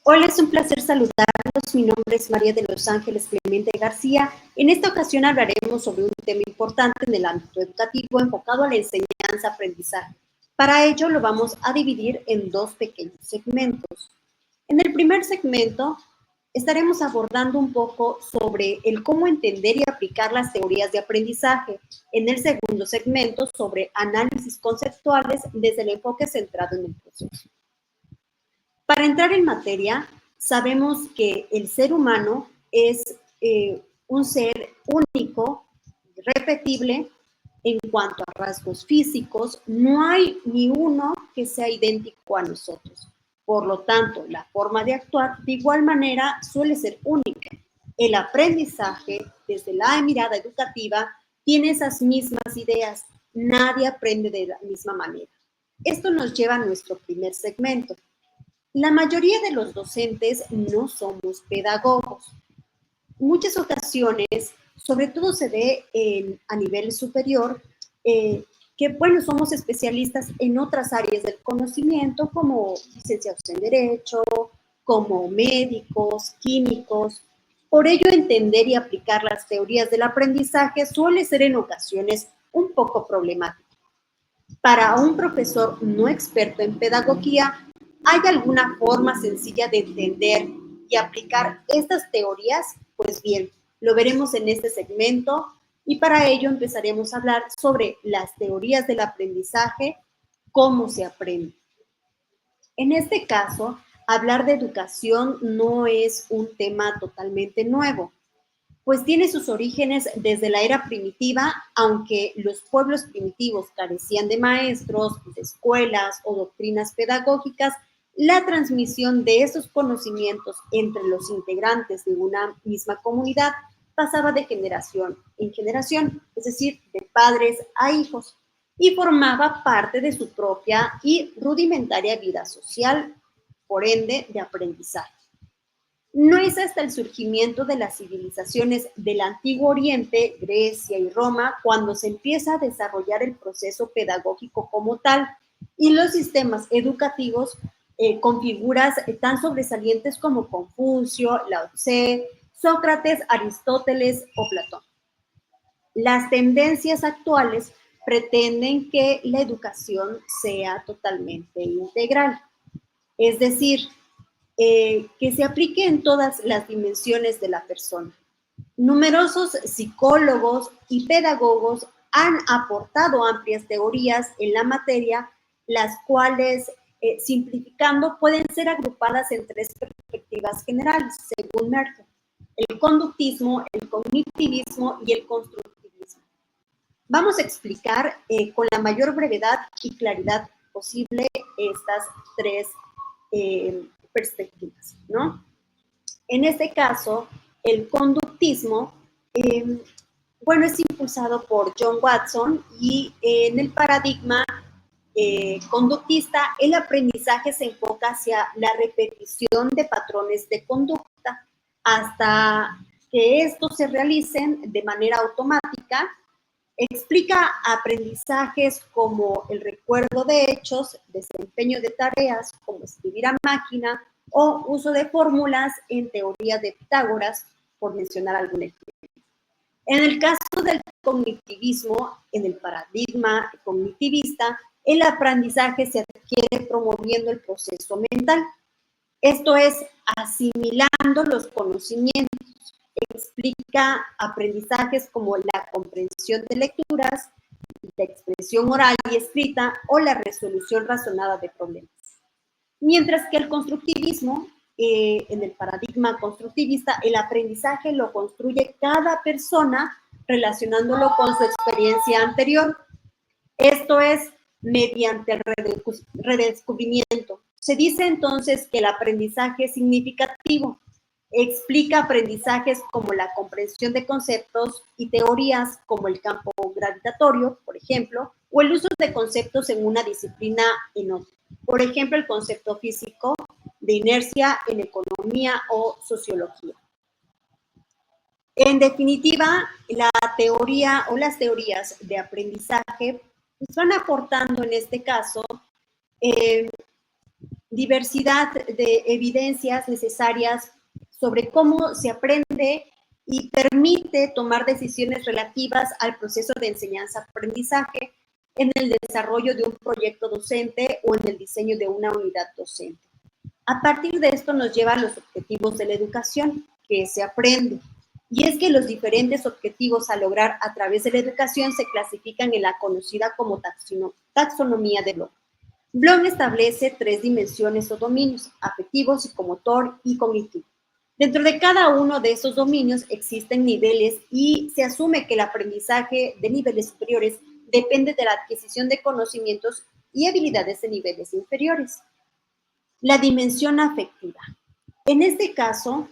Hola, es un placer saludarlos. Mi nombre es María de los Ángeles Clemente García. En esta ocasión hablaremos sobre un tema importante en el ámbito educativo enfocado a la enseñanza-aprendizaje. Para ello lo vamos a dividir en dos pequeños segmentos. En el primer segmento estaremos abordando un poco sobre el cómo entender y aplicar las teorías de aprendizaje. En el segundo segmento sobre análisis conceptuales desde el enfoque centrado en el proceso. Para entrar en materia, sabemos que el ser humano es un ser único, repetible, en cuanto a rasgos físicos, no hay ni uno que sea idéntico a nosotros. Por lo tanto, la forma de actuar de igual manera suele ser única. El aprendizaje, desde la mirada educativa, tiene esas mismas ideas. Nadie aprende de la misma manera. Esto nos lleva a nuestro primer segmento. La mayoría de los docentes no somos pedagogos. Muchas ocasiones, sobre todo se ve a nivel superior, que bueno, somos especialistas en otras áreas del conocimiento, como licenciados en Derecho, como médicos, químicos. Por ello, entender y aplicar las teorías del aprendizaje suele ser en ocasiones un poco problemático. Para un profesor no experto en pedagogía, ¿hay alguna forma sencilla de entender y aplicar estas teorías? Pues bien, lo veremos en este segmento y para ello empezaremos a hablar sobre las teorías del aprendizaje, cómo se aprende. En este caso, hablar de educación no es un tema totalmente nuevo, pues tiene sus orígenes desde la era primitiva, aunque los pueblos primitivos carecían de maestros, de escuelas o doctrinas pedagógicas. La transmisión de esos conocimientos entre los integrantes de una misma comunidad pasaba de generación en generación, es decir, de padres a hijos, y formaba parte de su propia y rudimentaria vida social, por ende, de aprendizaje. No es hasta el surgimiento de las civilizaciones del Antiguo Oriente, Grecia y Roma, cuando se empieza a desarrollar el proceso pedagógico como tal y los sistemas educativos con figuras tan sobresalientes como Confucio, Lao Tse, Sócrates, Aristóteles o Platón. Las tendencias actuales pretenden que la educación sea totalmente integral, es decir, que se aplique en todas las dimensiones de la persona. Numerosos psicólogos y pedagogos han aportado amplias teorías en la materia, las cuales, simplificando, pueden ser agrupadas en tres perspectivas generales, según Merkel: el conductismo, el cognitivismo y el constructivismo. Vamos a explicar con la mayor brevedad y claridad posible estas tres perspectivas, ¿no? En este caso, el conductismo, bueno, es impulsado por John Watson y en el paradigma conductista, el aprendizaje se enfoca hacia la repetición de patrones de conducta hasta que estos se realicen de manera automática. Explica aprendizajes como el recuerdo de hechos, desempeño de tareas como escribir a máquina o uso de fórmulas en teoría de Pitágoras, por mencionar algún ejemplo. En el caso del cognitivismo, en el paradigma cognitivista, el aprendizaje se adquiere promoviendo el proceso mental. Esto es, asimilando los conocimientos. Explica aprendizajes como la comprensión de lecturas, la expresión oral y escrita o la resolución razonada de problemas. Mientras que el constructivismo, en el paradigma constructivista, el aprendizaje lo construye cada persona relacionándolo con su experiencia anterior. Esto es mediante el redescubrimiento. Se dice entonces que el aprendizaje es significativo. Explica aprendizajes como la comprensión de conceptos y teorías como el campo gravitatorio, por ejemplo, o el uso de conceptos en una disciplina en otra. Por ejemplo, el concepto físico de inercia en economía o sociología. En definitiva, la teoría o las teorías de aprendizaje pues van aportando en este caso diversidad de evidencias necesarias sobre cómo se aprende y permite tomar decisiones relativas al proceso de enseñanza-aprendizaje en el desarrollo de un proyecto docente o en el diseño de una unidad docente. A partir de esto nos lleva a los objetivos de la educación, que se aprende. Y es que los diferentes objetivos a lograr a través de la educación se clasifican en la conocida como taxonomía de Bloom. Bloom establece 3 dimensiones o dominios: afectivo, psicomotor y cognitivo. Dentro de cada uno de esos dominios existen niveles y se asume que el aprendizaje de niveles superiores depende de la adquisición de conocimientos y habilidades de niveles inferiores. La dimensión afectiva. En este caso,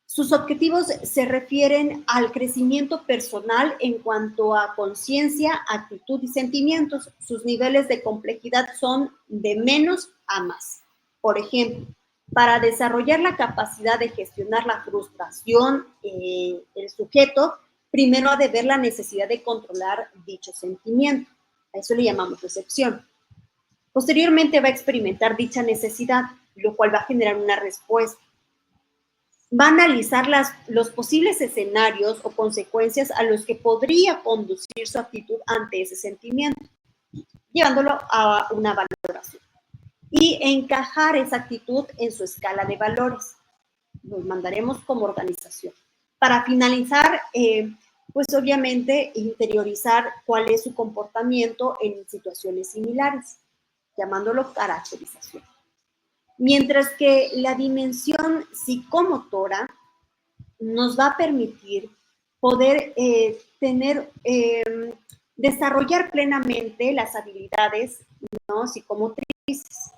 sus objetivos se refieren al crecimiento personal en cuanto a conciencia, actitud y sentimientos. Sus niveles de complejidad son de menos a más. Por ejemplo, para desarrollar la capacidad de gestionar la frustración, el sujeto primero ha de ver la necesidad de controlar dicho sentimiento. A eso le llamamos recepción. Posteriormente va a experimentar dicha necesidad, lo cual va a generar una respuesta. Va a analizar los posibles escenarios o consecuencias a los que podría conducir su actitud ante ese sentimiento, llevándolo a una valoración. Y encajar esa actitud en su escala de valores. Nos mandaremos como organización. Para finalizar, pues obviamente interiorizar cuál es su comportamiento en situaciones similares, llamándolo caracterización. Mientras que la dimensión psicomotora nos va a permitir poder desarrollar plenamente las habilidades, ¿no?, psicomotrices.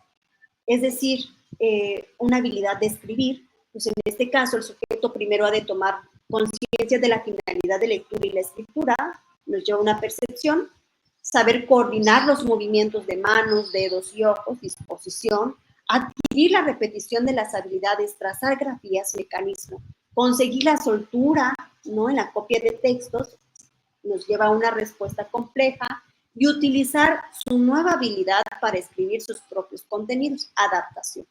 Es decir, una habilidad de escribir. Pues en este caso, el sujeto primero ha de tomar conciencia de la finalidad de lectura y la escritura, nos lleva a una percepción, saber coordinar los movimientos de manos, dedos y ojos, disposición, adquirir la repetición de las habilidades, trazar grafías, mecanismo, conseguir la soltura, ¿no?, en la copia de textos, nos lleva a una respuesta compleja, y utilizar su nueva habilidad para escribir sus propios contenidos, adaptación,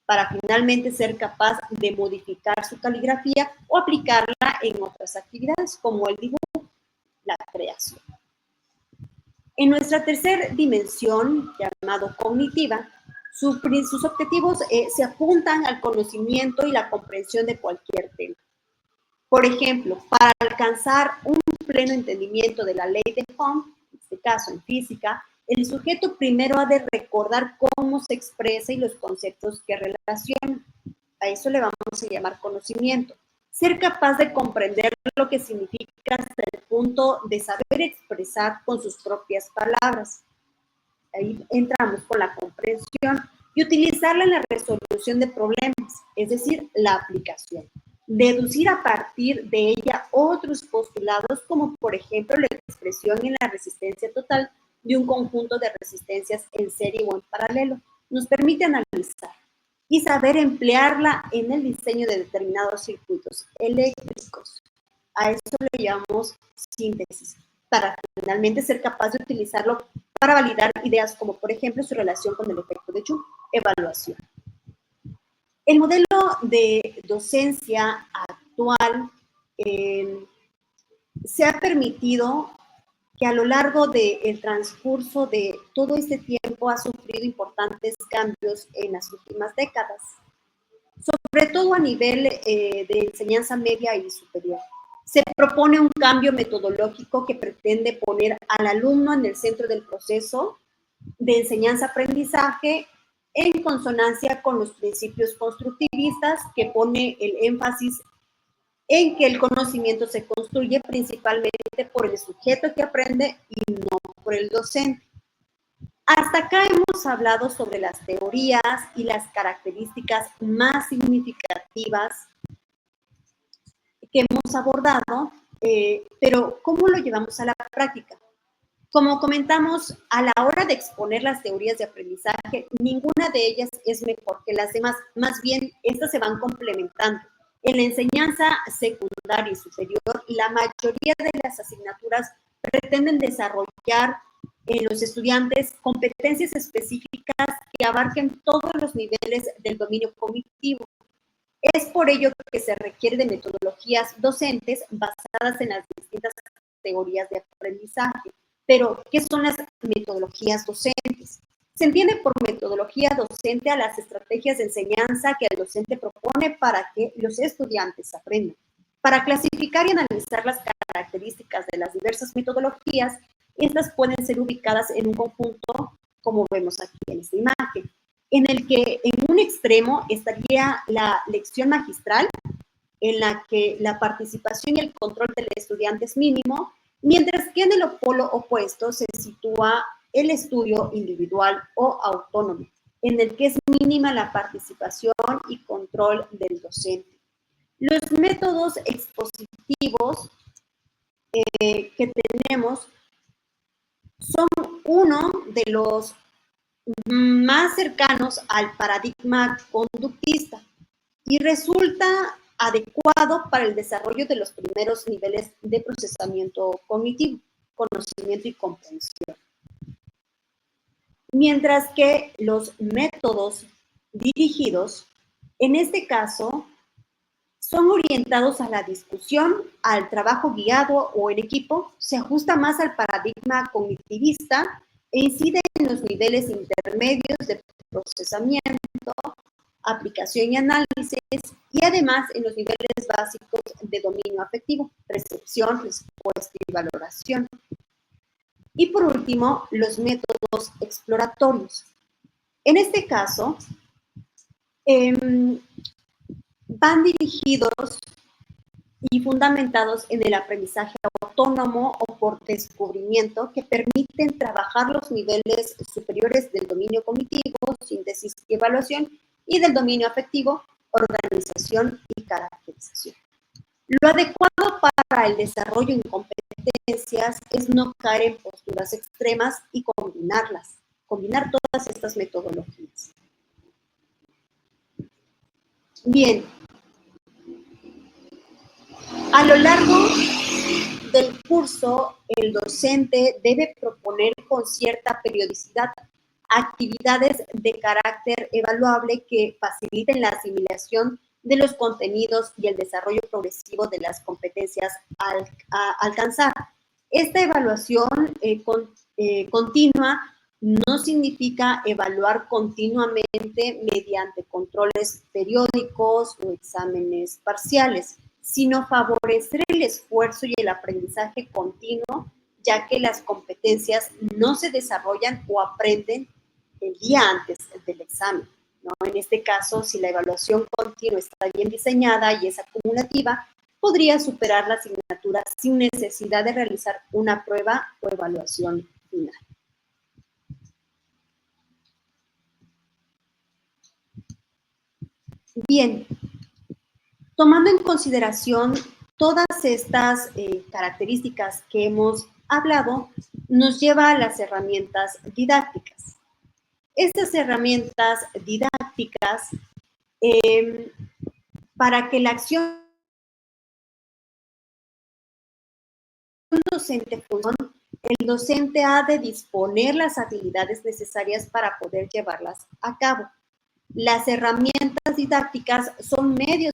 para finalmente ser capaz de modificar su caligrafía o aplicarla en otras actividades como el dibujo, la creación. En nuestra tercera dimensión, llamado cognitiva, sus objetivos se apuntan al conocimiento y la comprensión de cualquier tema. Por ejemplo, para alcanzar un pleno entendimiento de la ley de Ohm, en este caso en física, el sujeto primero ha de recordar cómo se expresa y los conceptos que relaciona. A eso le vamos a llamar conocimiento. Ser capaz de comprender lo que significa hasta el punto de saber expresar con sus propias palabras. Ahí entramos con la comprensión y utilizarla en la resolución de problemas, es decir, la aplicación. Deducir a partir de ella otros postulados, como por ejemplo la expresión en la resistencia total de un conjunto de resistencias en serie o en paralelo. Nos permite analizar y saber emplearla en el diseño de determinados circuitos eléctricos. A eso le llamamos síntesis, para finalmente ser capaz de utilizarlo para validar ideas como, por ejemplo, su relación con el efecto de Joule, evaluación. El modelo de docencia actual se ha permitido que a lo largo del transcurso de todo este tiempo ha sufrido importantes cambios en las últimas décadas, sobre todo a nivel de enseñanza media y superior. Se propone un cambio metodológico que pretende poner al alumno en el centro del proceso de enseñanza-aprendizaje en consonancia con los principios constructivistas, que pone el énfasis en que el conocimiento se construye principalmente por el sujeto que aprende y no por el docente. Hasta acá hemos hablado sobre las teorías y las características más significativas que hemos abordado, pero ¿cómo lo llevamos a la práctica? Como comentamos, a la hora de exponer las teorías de aprendizaje, ninguna de ellas es mejor que las demás, más bien estas se van complementando. En la enseñanza secundaria y superior, la mayoría de las asignaturas pretenden desarrollar en los estudiantes competencias específicas que abarquen todos los niveles del dominio cognitivo. Es por ello que se requiere de metodologías docentes basadas en las distintas categorías de aprendizaje. Pero, ¿qué son las metodologías docentes? Se entiende por metodología docente a las estrategias de enseñanza que el docente propone para que los estudiantes aprendan. Para clasificar y analizar las características de las diversas metodologías, estas pueden ser ubicadas en un conjunto, como vemos aquí en esta imagen, en el que en un extremo estaría la lección magistral, en la que la participación y el control del estudiante es mínimo, mientras que en el polo opuesto se sitúa el estudio individual o autónomo, en el que es mínima la participación y control del docente. Los métodos expositivos que tenemos son uno de los más cercanos al paradigma conductista y resulta adecuado para el desarrollo de los primeros niveles de procesamiento cognitivo, conocimiento y comprensión. Mientras que los métodos dirigidos, en este caso, son orientados a la discusión, al trabajo guiado o en equipo, se ajusta más al paradigma cognitivista e incide en los niveles intermedios de procesamiento, aplicación y análisis, y además en los niveles básicos de dominio afectivo, percepción, respuesta y valoración. Y por último, los métodos exploratorios. En este caso, van dirigidos y fundamentados en el aprendizaje autónomo o por descubrimiento que permiten trabajar los niveles superiores del dominio cognitivo, síntesis y evaluación, y del dominio afectivo, organización y caracterización. Lo adecuado para el desarrollo en competencias es no caer en posturas extremas y combinar todas estas metodologías. Bien, a lo largo del curso, el docente debe proponer con cierta periodicidad actividades de carácter evaluable que faciliten la asimilación de los contenidos y el desarrollo progresivo de las competencias a alcanzar. Esta evaluación continua no significa evaluar continuamente mediante controles periódicos o exámenes parciales, sino favorecer el esfuerzo y el aprendizaje continuo, ya que las competencias no se desarrollan o aprenden el día antes del examen, ¿no? En este caso, si la evaluación continua está bien diseñada y es acumulativa, podría superar la asignatura sin necesidad de realizar una prueba o evaluación final. Bien, tomando en consideración todas estas características que hemos hablado, nos lleva a las herramientas didácticas. Estas herramientas didácticas, para que la acción docente funcione, el docente ha de disponer las habilidades necesarias para poder llevarlas a cabo. Las herramientas didácticas son medios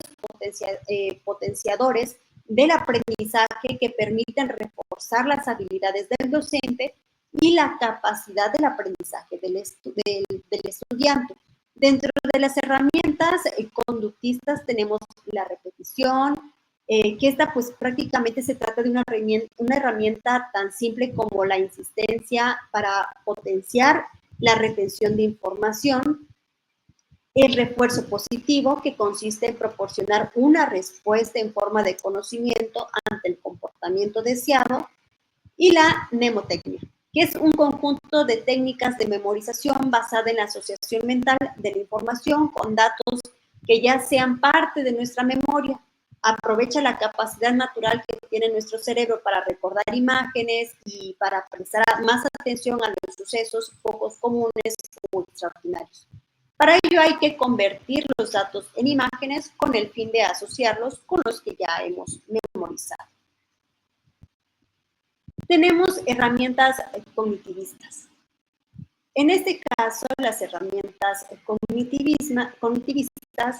potenciadores del aprendizaje que permiten reforzar las habilidades del docente y la capacidad del aprendizaje del estudiante. Dentro de las herramientas conductistas tenemos la repetición, que esta pues prácticamente se trata de una herramienta tan simple como la insistencia para potenciar la retención de información. El refuerzo positivo, que consiste en proporcionar una respuesta en forma de conocimiento ante el comportamiento deseado. Y la mnemotecnia, que es un conjunto de técnicas de memorización basada en la asociación mental de la información con datos que ya sean parte de nuestra memoria. Aprovecha la capacidad natural que tiene nuestro cerebro para recordar imágenes y para prestar más atención a los sucesos pocos comunes o extraordinarios. Para ello hay que convertir los datos en imágenes con el fin de asociarlos con los que ya hemos memorizado. Tenemos herramientas cognitivistas. En este caso, las herramientas cognitivistas,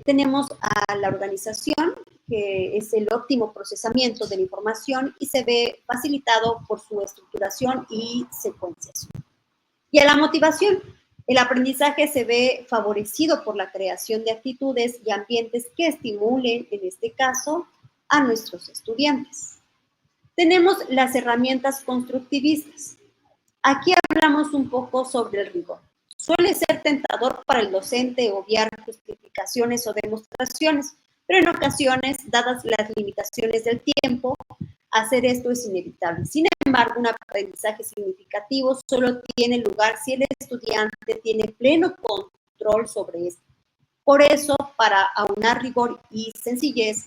tenemos a la organización, que es el óptimo procesamiento de la información y se ve facilitado por su estructuración y secuenciación. Y a la motivación, el aprendizaje se ve favorecido por la creación de actitudes y ambientes que estimulen, en este caso, a nuestros estudiantes. Tenemos las herramientas constructivistas. Aquí hablamos un poco sobre el rigor. Suele ser tentador para el docente obviar justificaciones o demostraciones, pero en ocasiones, dadas las limitaciones del tiempo, hacer esto es inevitable. Sin embargo, un aprendizaje significativo solo tiene lugar si el estudiante tiene pleno control sobre esto. Por eso, para aunar rigor y sencillez,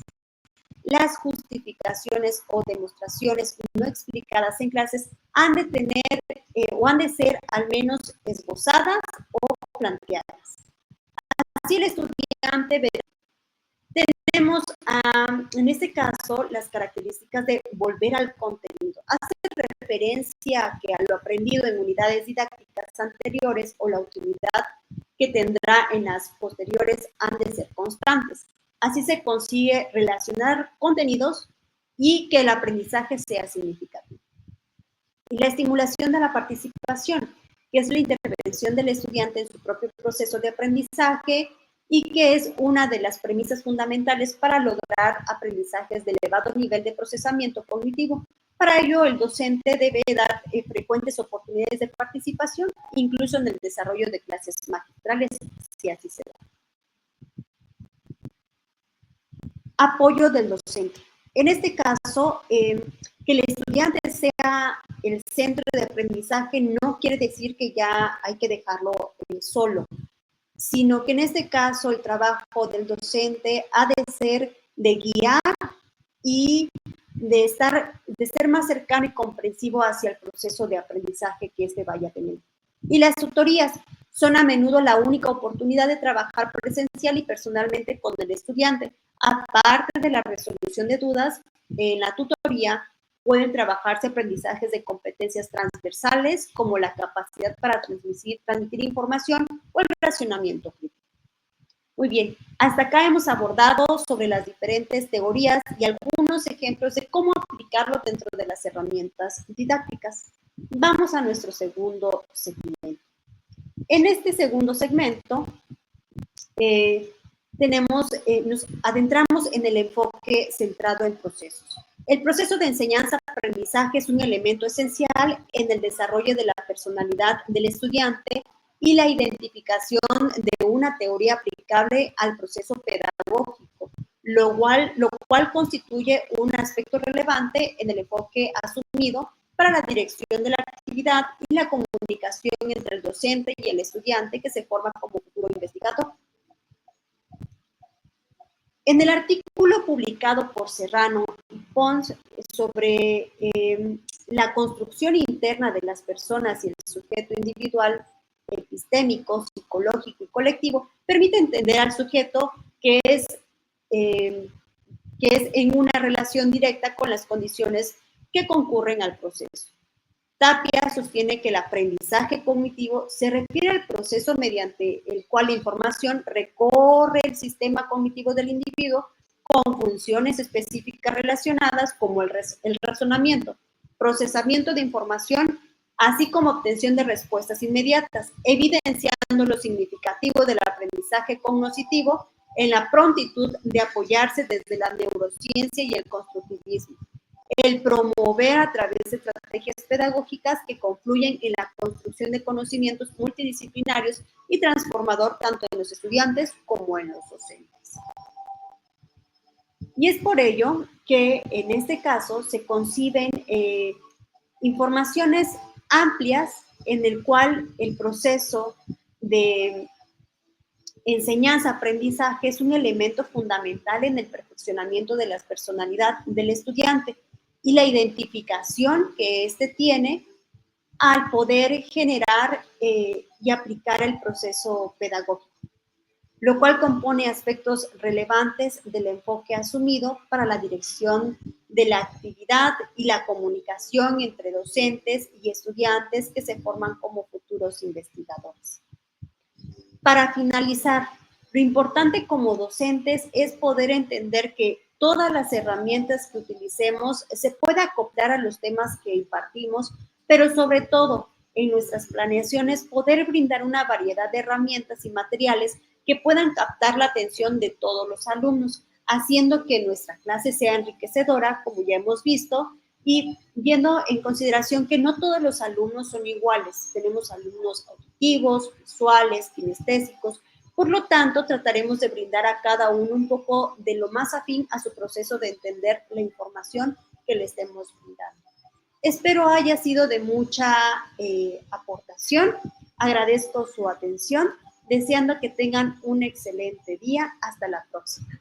las justificaciones o demostraciones no explicadas en clases han de tener o han de ser al menos esbozadas o planteadas. Así el estudiante verá. Tenemos, en este caso, las características de volver al contenido. Hace referencia a que a lo aprendido en unidades didácticas anteriores o la utilidad que tendrá en las posteriores han de ser constantes. Así se consigue relacionar contenidos y que el aprendizaje sea significativo. Y la estimulación de la participación, que es la intervención del estudiante en su propio proceso de aprendizaje y que es una de las premisas fundamentales para lograr aprendizajes de elevado nivel de procesamiento cognitivo. Para ello, el docente debe dar frecuentes oportunidades de participación, incluso en el desarrollo de clases magistrales, si así se da. Apoyo del docente. En este caso, que el estudiante sea el centro de aprendizaje no quiere decir que ya hay que dejarlo solo, sino que en este caso el trabajo del docente ha de ser de guiar y de ser más cercano y comprensivo hacia el proceso de aprendizaje que éste vaya a tener. Y las tutorías son a menudo la única oportunidad de trabajar presencial y personalmente con el estudiante. Aparte de la resolución de dudas, en la tutoría pueden trabajarse aprendizajes de competencias transversales como la capacidad para transmitir información o el racionamiento crítico. Muy bien, hasta acá hemos abordado sobre las diferentes teorías y algunos ejemplos de cómo aplicarlo dentro de las herramientas didácticas. Vamos a nuestro segundo segmento. En este segundo segmento, nos adentramos en el enfoque centrado en procesos. El proceso de enseñanza-aprendizaje es un elemento esencial en el desarrollo de la personalidad del estudiante y la identificación de una teoría aplicable al proceso pedagógico, lo cual constituye un aspecto relevante en el enfoque asumido para la dirección de la actividad y la comunicación entre el docente y el estudiante que se forma como futuro investigador. En el artículo publicado por Serrano y Pons sobre la construcción interna de las personas y el sujeto individual, epistémico, psicológico y colectivo, permite entender al sujeto que es en una relación directa con las condiciones que concurren al proceso. Tapia sostiene que el aprendizaje cognitivo se refiere al proceso mediante el cual la información recorre el sistema cognitivo del individuo con funciones específicas relacionadas como el razonamiento, procesamiento de información, así como obtención de respuestas inmediatas, evidenciando lo significativo del aprendizaje cognitivo en la prontitud de apoyarse desde la neurociencia y el constructivismo. El promover a través de estrategias pedagógicas que confluyen en la construcción de conocimientos multidisciplinarios y transformador tanto en los estudiantes como en los docentes. Y es por ello que en este caso se conciben informaciones amplias en el cual el proceso de enseñanza-aprendizaje es un elemento fundamental en el perfeccionamiento de la personalidad del estudiante y la identificación que éste tiene al poder generar y aplicar el proceso pedagógico, lo cual compone aspectos relevantes del enfoque asumido para la dirección de la actividad y la comunicación entre docentes y estudiantes que se forman como futuros investigadores. Para finalizar, lo importante como docentes es poder entender que todas las herramientas que utilicemos se puede acoplar a los temas que impartimos, pero sobre todo en nuestras planeaciones poder brindar una variedad de herramientas y materiales que puedan captar la atención de todos los alumnos, haciendo que nuestra clase sea enriquecedora, como ya hemos visto, y viendo en consideración que no todos los alumnos son iguales. Tenemos alumnos auditivos, visuales, kinestésicos. Por lo tanto, trataremos de brindar a cada uno un poco de lo más afín a su proceso de entender la información que le estemos brindando. Espero haya sido de mucha aportación. Agradezco su atención, deseando que tengan un excelente día. Hasta la próxima.